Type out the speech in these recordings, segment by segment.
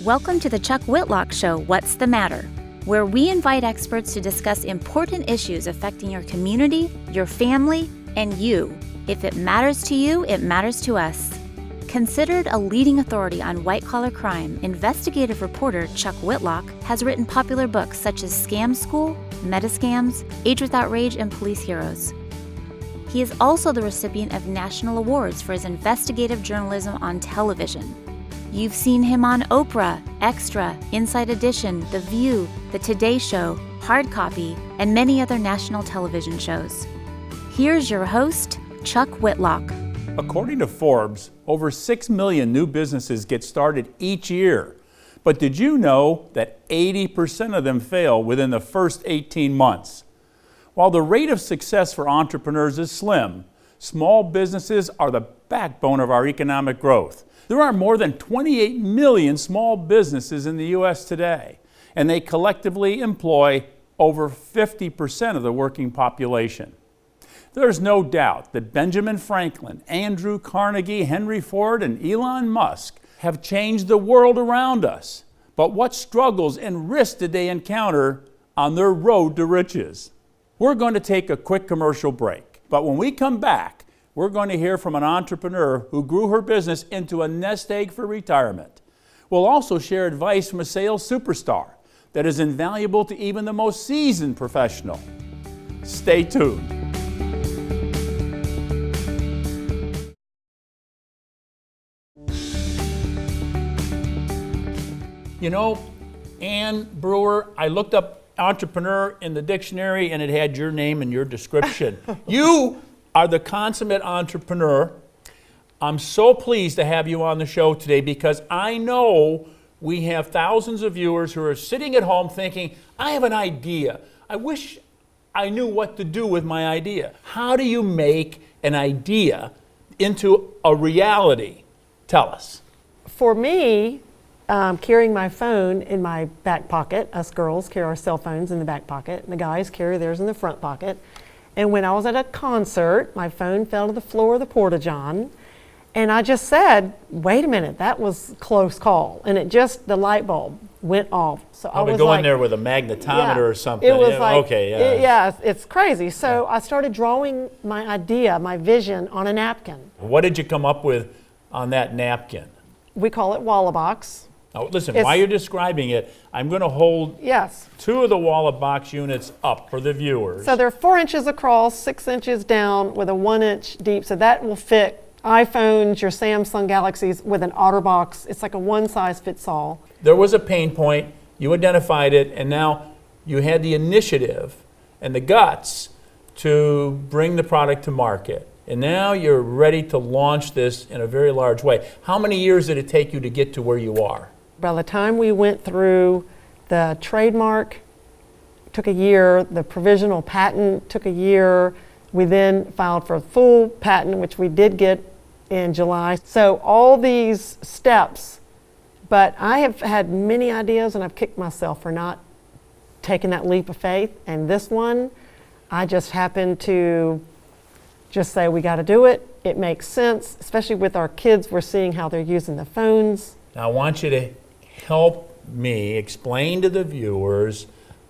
Welcome to the Chuck Whitlock Show, What's the Matter?, where we invite experts to discuss important issues affecting your community, your family, and you. If it matters to you, it matters to us. Considered a leading authority on white-collar crime, investigative reporter Chuck Whitlock has written popular books such as Scam School, Metascams, Age Without Rage, and Police Heroes. He is also the recipient of national awards for his investigative journalism on television. You've seen him on Oprah, Extra, Inside Edition, The View, The Today Show, Hard Copy, and many other national television shows. Here's your host, Chuck Whitlock. According to Forbes, over 6 million new businesses get started each year. But did you know that 80% of them fail within the first 18 months? While the rate of success for entrepreneurs is slim, small businesses are the backbone of our economic growth. There are more than 28 million small businesses in the U.S. today, and they collectively employ over 50% of the working population. There's no doubt that Benjamin Franklin, Andrew Carnegie, Henry Ford, and Elon Musk have changed the world around us. But what struggles and risks did they encounter on their road to riches? We're going to take a quick commercial break, but when we come back, we're going to hear from an entrepreneur who grew her business into a nest egg for retirement. We'll also share advice from a sales superstar that is invaluable to even the most seasoned professional. Stay tuned. You know, Ann Brewer, I looked up entrepreneur in the dictionary and it had your name and your description. You are the consummate entrepreneur. I'm so pleased to have you on the show today because I know we have thousands of viewers who are sitting at home thinking, I have an idea. I wish I knew what to do with my idea. How do you make an idea into a reality? Tell us. For me, carrying my phone in my back pocket, us girls carry our cell phones in the back pocket, and the guys carry theirs in the front pocket. And when I was at a concert, my phone fell to the floor of the Porta-John, and I just said, wait a minute, that was a close call. And the light bulb went off. So I was go like, in there with a magnetometer or something. It was it's crazy. So I started drawing my idea, my vision on a napkin. What did you come up with on that napkin? We call it Wallabox. Now, listen, while you're describing it, I'm going to hold two of the Wallabox units up for the viewers. So they're 4 inches across, 6 inches down with a 1 inch deep. So that will fit iPhones, your Samsung Galaxies with an OtterBox. It's like a one size fits all. There was a pain point, you identified it, and now you had the initiative and the guts to bring the product to market. And now you're ready to launch this in a very large way. How many years did it take you to get to where you are? By the time we went through the trademark, it took a year. The provisional patent took a year. We then filed for a full patent, which we did get in July. So all these steps, but I have had many ideas and I've kicked myself for not taking that leap of faith. And this one, I just happened to just say, we got to do it. It makes sense, especially with our kids. We're seeing how they're using the phones. Now I want you to help me explain to the viewers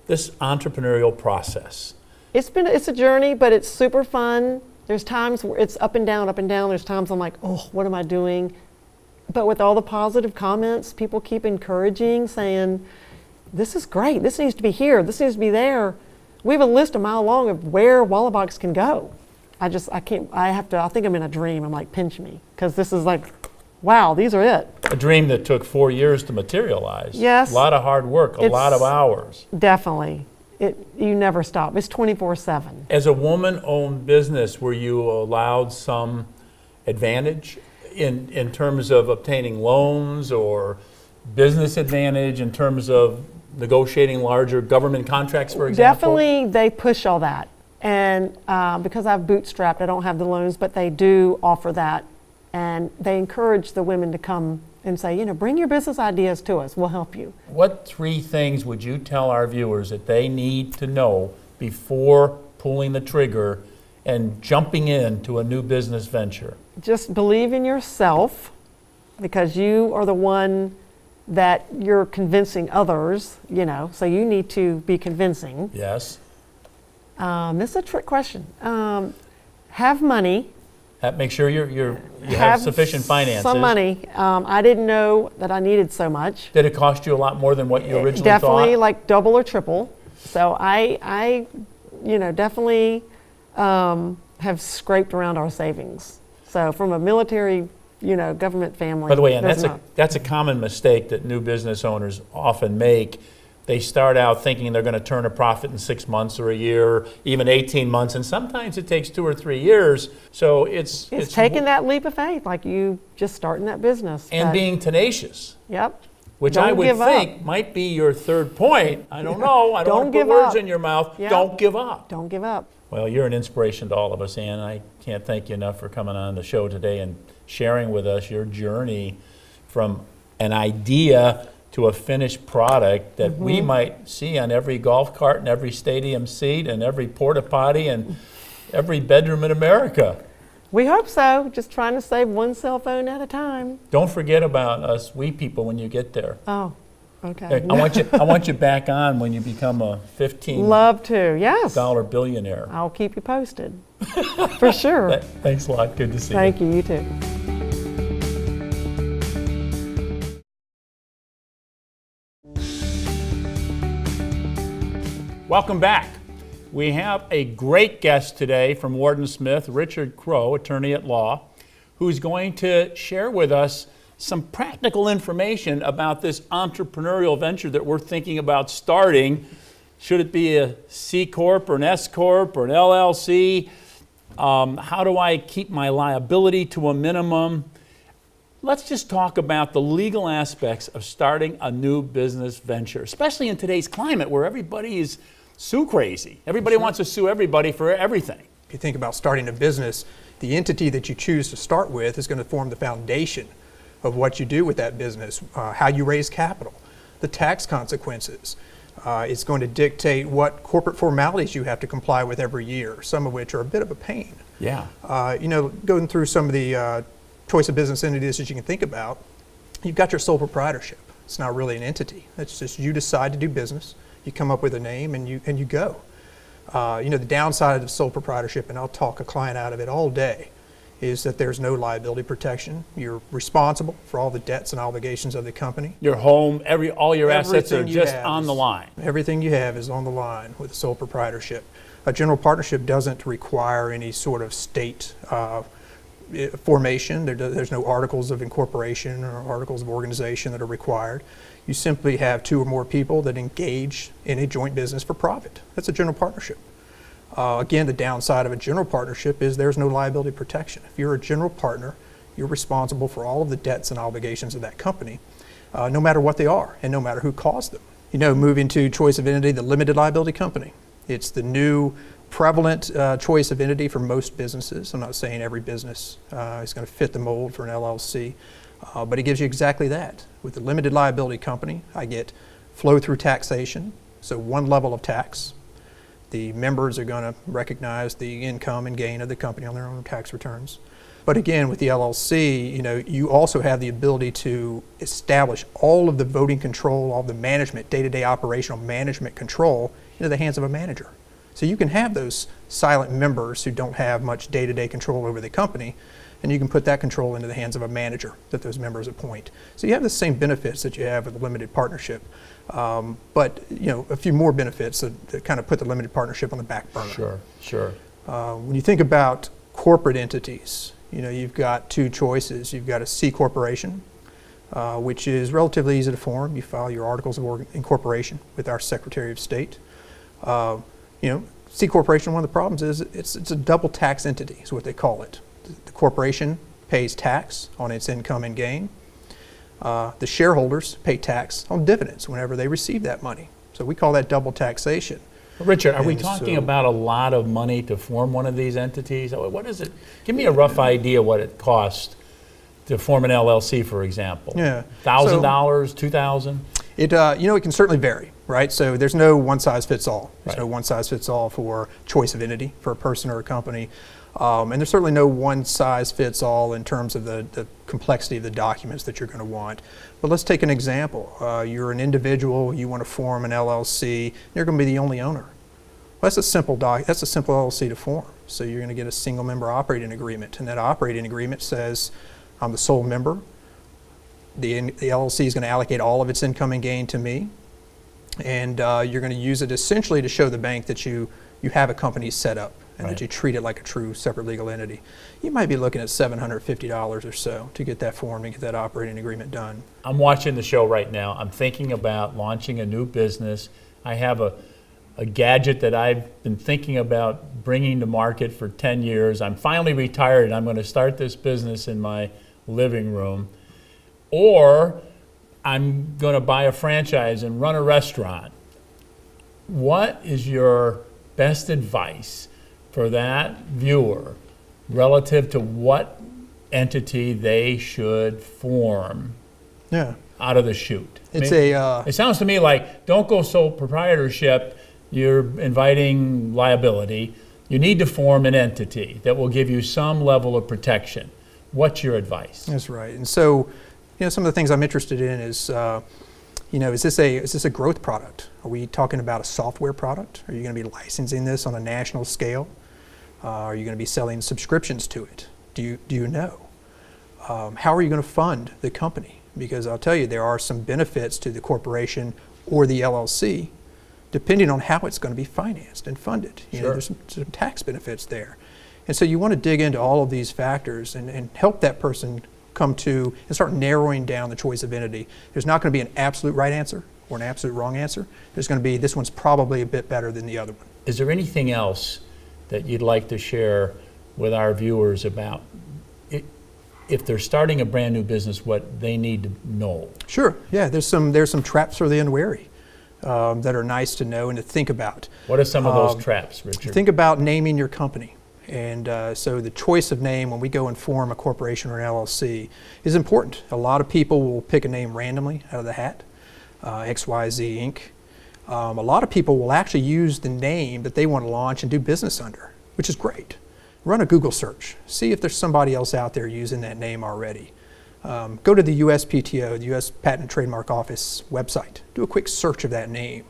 this entrepreneurial process. It's a journey, but it's super fun. There's times where it's up and down, up and down. There's times I'm like, oh, what am I doing? But with all the positive comments, people keep encouraging, saying, this is great. This needs to be here. This needs to be there. We have a list a mile long of where Wallabox can go. I think I'm in a dream. I'm like, pinch me, because this is like, wow, these are it. A dream that took 4 years to materialize. Yes. A lot of hard work, a lot of hours. Definitely. You never stop. It's 24/7. As a woman-owned business, were you allowed some advantage in terms of obtaining loans or business advantage in terms of negotiating larger government contracts, for example? Definitely, they push all that. And because I've bootstrapped, I don't have the loans, but they do offer that. And they encourage the women to come and say, bring your business ideas to us. We'll help you. What 3 things would you tell our viewers that they need to know before pulling the trigger and jumping into a new business venture? Just believe in yourself, because you are the one that you're convincing others, so you need to be convincing. Yes. This is a trick question. Have money. Make sure you have sufficient finances. Some money. I didn't know that I needed so much. Did it cost you a lot more than what you originally Definitely thought? like double or triple. So I definitely have scraped around our savings. So from a military, government family. By the way, and there's that's a common mistake that new business owners often make. They start out thinking they're going to turn a profit in 6 months or a year, even 18 months, and sometimes it takes 2 or 3 years. So it's taking that leap of faith, like you just starting that business. And being tenacious. Yep. Which Don't I would give think up. might be your third point. I don't know. I don't want to put give words up. in your mouth. Yep. Don't give up. Don't give up. Well, you're an inspiration to all of us, Ann. I can't thank you enough for coming on the show today and sharing with us your journey from an idea to a finished product that we might see on every golf cart and every stadium seat and every porta potty and every bedroom in America. We hope so. Just trying to save one cell phone at a time. Don't forget about us wee people when you get there. Oh, okay. Hey, I want you back on when you become a $15 Love to. Yes. billionaire. I'll keep you posted. For sure. Thanks a lot. Good to see you. Thank you. You too. Welcome back. We have a great guest today from Warden Smith, Richard Crow, attorney at law, who's going to share with us some practical information about this entrepreneurial venture that we're thinking about starting. Should it be a C Corp or an S Corp or an LLC? How do I keep my liability to a minimum? Let's just talk about the legal aspects of starting a new business venture, especially in today's climate where everybody is sue crazy. Everybody wants to sue everybody for everything. If you think about starting a business, the entity that you choose to start with is going to form the foundation of what you do with that business, how you raise capital, the tax consequences. It's going to dictate what corporate formalities you have to comply with every year, some of which are a bit of a pain. Yeah. Going through some of the choice of business entities that you can think about, you've got your sole proprietorship. It's not really an entity. It's just you decide to do business. You come up with a name and you go. The downside of sole proprietorship, and I'll talk a client out of it all day, is that there's no liability protection. You're responsible for all the debts and obligations of the company. Your home, all your assets are Everything you just have on the line. Everything you have is on the line with sole proprietorship. A general partnership doesn't require any sort of state formation. There's no articles of incorporation or articles of organization that are required. You simply have 2 or more people that engage in a joint business for profit. That's a general partnership. Again, the downside of a general partnership is there's no liability protection. If you're a general partner, you're responsible for all of the debts and obligations of that company, no matter what they are and no matter who caused them. Moving to choice of entity, the limited liability company. It's the new prevalent choice of entity for most businesses. I'm not saying every business is going to fit the mold for an LLC, but it gives you exactly that. With the limited liability company, I get flow-through taxation, so one level of tax. The members are going to recognize the income and gain of the company on their own tax returns. But again, with the LLC, you also have the ability to establish all of the voting control, all the management, day-to-day operational management control into the hands of a manager. So you can have those silent members who don't have much day-to-day control over the company, and you can put that control into the hands of a manager that those members appoint. So you have the same benefits that you have with a limited partnership, but a few more benefits that kind of put the limited partnership on the back burner. Sure. When you think about corporate entities, you've got 2 choices. You've got a C corporation, which is relatively easy to form. You file your articles of incorporation with our Secretary of State. C corporation, one of the problems is it's a double tax entity is what they call it. The corporation pays tax on its income and gain. The shareholders pay tax on dividends whenever they receive that money. So we call that double taxation. Richard, are we talking about a lot of money to form one of these entities? What is it? Give me a rough idea what it costs to form an LLC, for example. Yeah. $1,000, $2,000? It can certainly vary, right? So there's no one size fits all. There's Right. no one size fits all for choice of entity for a person or a company. And there's certainly no one size fits all in terms of the complexity of the documents that you're going to want. But let's take an example. You're an individual, you want to form an LLC, you're going to be the only owner. Well, that's a simple LLC to form. So you're going to get a single member operating agreement, and that operating agreement says I'm the sole member. The LLC is going to allocate all of its income and gain to me, and you're going to use it essentially to show the bank that you have a company set up and that you treat it like a true separate legal entity. You might be looking at $750 or so to get that form and get that operating agreement done. I'm watching the show right now. I'm thinking about launching a new business. I have a gadget that I've been thinking about bringing to market for 10 years. I'm finally retired and I'm going to start this business in my living room. Or I'm going to buy a franchise and run a restaurant. What is your best advice for that viewer relative to what entity they should form out of the chute? It sounds to me like don't go sole proprietorship. You're inviting liability. You need to form an entity that will give you some level of protection. What's your advice? That's right. And so, some of the things I'm interested in is, is this a growth product? Are we talking about a software product? Are you going to be licensing this on a national scale? Are you going to be selling subscriptions to it? Do you know? How are you going to fund the company? Because I'll tell you, there are some benefits to the corporation or the LLC, depending on how it's going to be financed and funded. There's some tax benefits there. And so you want to dig into all of these factors and help that person come to and start narrowing down the choice of entity. There's not going to be an absolute right answer or an absolute wrong answer. There's going to be, this one's probably a bit better than the other one. Is there anything else that you'd like to share with our viewers about if they're starting a brand new business, what they need to know? Sure, yeah, there's some traps for the unwary that are nice to know and to think about. What are some of those traps, Richard? Think about naming your company. And so the choice of name when we go and form a corporation or an LLC is important. A lot of people will pick a name randomly out of the hat, XYZ Inc. A lot of people will actually use the name that they want to launch and do business under, which is great. Run a Google search. See if there's somebody else out there using that name already. Go to the USPTO, the U.S. Patent and Trademark Office website. Do a quick search of that name.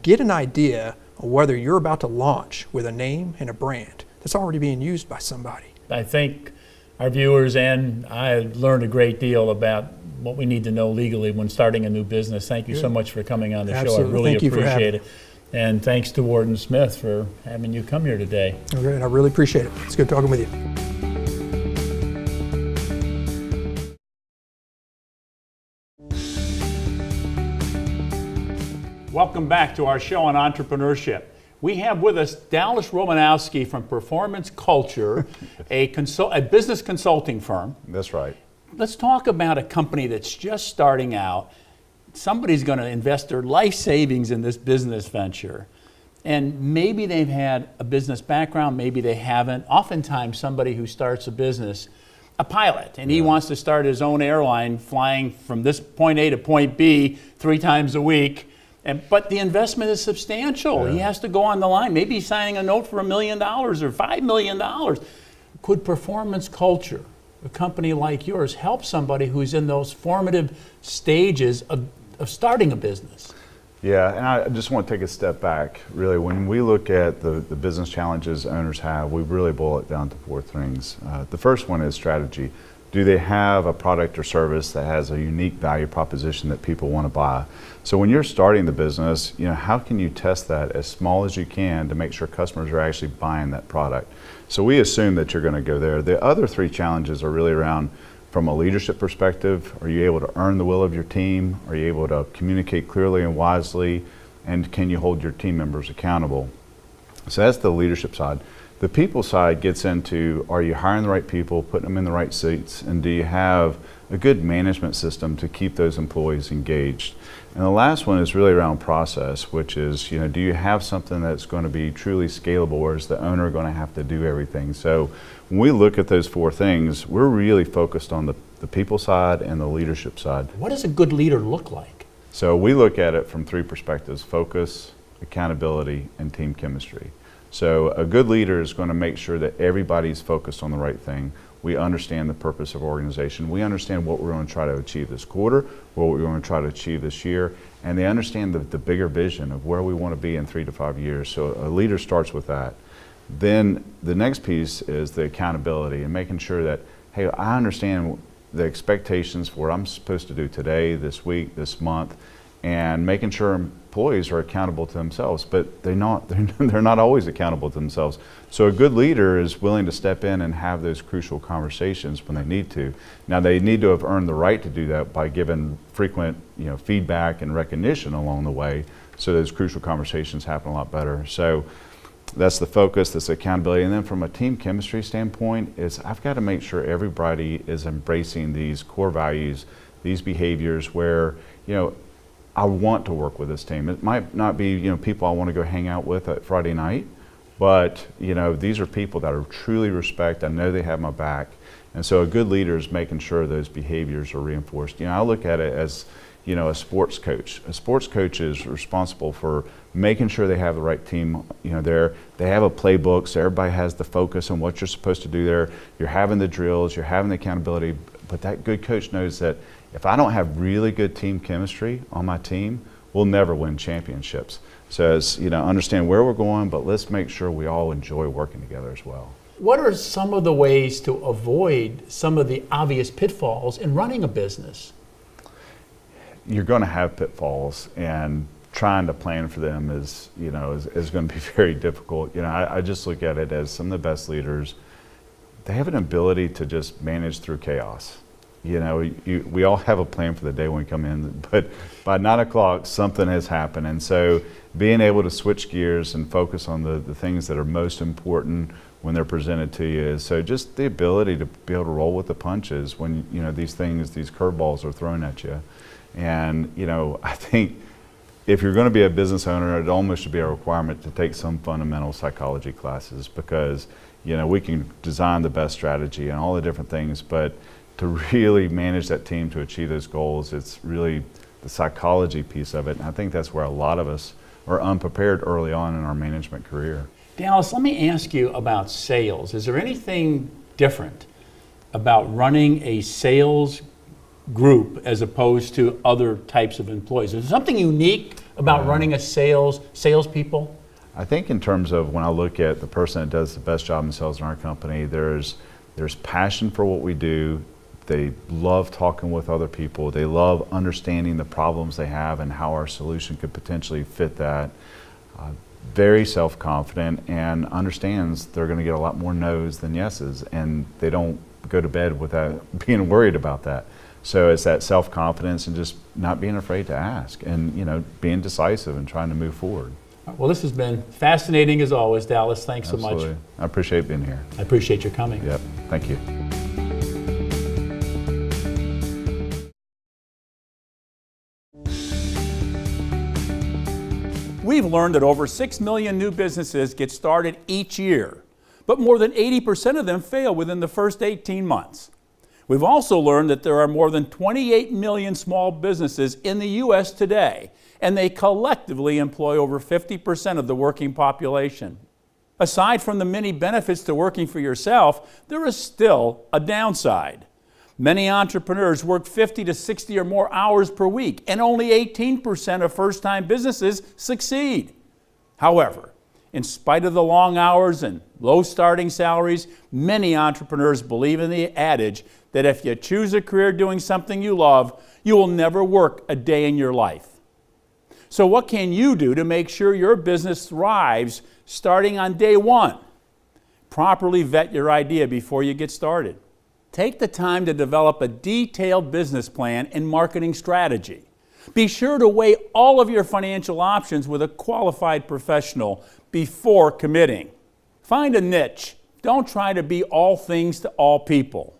Get an idea of whether you're about to launch with a name and a brand that's already being used by somebody. I think our viewers and I learned a great deal about what we need to know legally when starting a new business. Thank you so much for coming on the show. I really appreciate it. And thanks to Warden Smith for having you come here today. Okay, I really appreciate it. It's good talking with you. Welcome back to our show on entrepreneurship. We have with us Dallas Romanowski from Performance Culture, a business consulting firm. That's right. Let's talk about a company that's just starting out. Somebody's going to invest their life savings in this business venture. And maybe they've had a business background, maybe they haven't. Oftentimes somebody who starts a business, a pilot, and he wants to start his own airline flying from this point A to point B 3 times a week. But the investment is substantial. He has to go on the line. Maybe he's signing a note for $1 million or $5 million. Could Performance Culture, a company like yours, help somebody who's in those formative stages of starting a business? Yeah, and I just want to take a step back. Really, when we look at the business challenges owners have, we really boil it down to 4 things. The first one is strategy. Do they have a product or service that has a unique value proposition that people want to buy? So when you're starting the business, how can you test that as small as you can to make sure customers are actually buying that product? So we assume that you're going to go there. The other 3 challenges are really around, from a leadership perspective, are you able to earn the will of your team? Are you able to communicate clearly and wisely? And can you hold your team members accountable? So that's the leadership side. The people side gets into, are you hiring the right people, putting them in the right seats, and do you have a good management system to keep those employees engaged? And the last one is really around process, which is, do you have something that's going to be truly scalable, or is the owner going to have to do everything? So when we look at those 4 things, we're really focused on the people side and the leadership side. What does a good leader look like? So we look at it from 3 perspectives: focus, accountability, and team chemistry. So a good leader is going to make sure that everybody's focused on the right thing. We understand the purpose of organization. We understand what we're going to try to achieve this quarter, what we're going to try to achieve this year, and they understand the bigger vision of where we want to be in 3 to 5 years. So a leader starts with that. Then the next piece is the accountability and making sure that, hey, I understand the expectations for what I'm supposed to do today, this week, this month, and making sure employees are accountable to themselves, but they're not always accountable to themselves. So a good leader is willing to step in and have those crucial conversations when they need to. Now they need to have earned the right to do that by giving frequent, feedback and recognition along the way, so those crucial conversations happen a lot better. So that's the focus, that's accountability. And then from a team chemistry standpoint, I've got to make sure everybody is embracing these core values, these behaviors where, I want to work with this team. It might not be, people I want to go hang out with at Friday night, but, these are people that I truly respect. I know they have my back. And so a good leader is making sure those behaviors are reinforced. I look at it as, a sports coach. A sports coach is responsible for making sure they have the right team, there. They have a playbook, so everybody has the focus on what you're supposed to do there. You're having the drills, you're having the accountability, but that good coach knows that if I don't have really good team chemistry on my team, we'll never win championships. So understand where we're going, but let's make sure we all enjoy working together as well. What are some of the ways to avoid some of the obvious pitfalls in running a business? You're going to have pitfalls, and trying to plan for them is going to be very difficult. I just look at it as some of the best leaders, they have an ability to just manage through chaos. We all have a plan for the day when we come in, but by 9 o'clock, something has happened. And so being able to switch gears and focus on the things that are most important when they're presented to you is, so just the ability to be able to roll with the punches when, these curveballs are thrown at you. And, I think if you're going to be a business owner, it almost should be a requirement to take some fundamental psychology classes, because, we can design the best strategy and all the different things, but to really manage that team to achieve those goals, it's really the psychology piece of it. And I think that's where a lot of us are unprepared early on in our management career. Dallas, let me ask you about sales. Is there anything different about running a sales group as opposed to other types of employees? Is there something unique about running a salespeople? I think in terms of when I look at the person that does the best job in sales in our company, there's passion for what we do. They love talking with other people. They love understanding the problems they have and how our solution could potentially fit that. Very self-confident and understands they're going to get a lot more no's than yeses, and they don't go to bed without being worried about that. So it's that self-confidence and just not being afraid to ask, and being decisive and trying to move forward. Well, this has been fascinating as always, Dallas. Thanks Absolutely. So much. I appreciate being here. I appreciate your coming. Yep. Thank you. We've learned that over 6 million new businesses get started each year, but more than 80% of them fail within the first 18 months. We've also learned that there are more than 28 million small businesses in the U.S. today, and they collectively employ over 50% of the working population. Aside from the many benefits to working for yourself, there is still a downside. Many entrepreneurs work 50 to 60 or more hours per week, and only 18% of first-time businesses succeed. However, in spite of the long hours and low starting salaries, many entrepreneurs believe in the adage that if you choose a career doing something you love, you will never work a day in your life. So what can you do to make sure your business thrives starting on day one? Properly vet your idea before you get started. Take the time to develop a detailed business plan and marketing strategy. Be sure to weigh all of your financial options with a qualified professional before committing. Find a niche. Don't try to be all things to all people.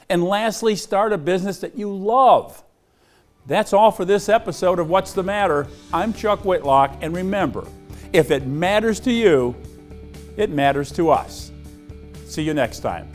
And lastly, start a business that you love. That's all for this episode of What's the Matter? I'm Chuck Whitlock, and remember, if it matters to you, it matters to us. See you next time.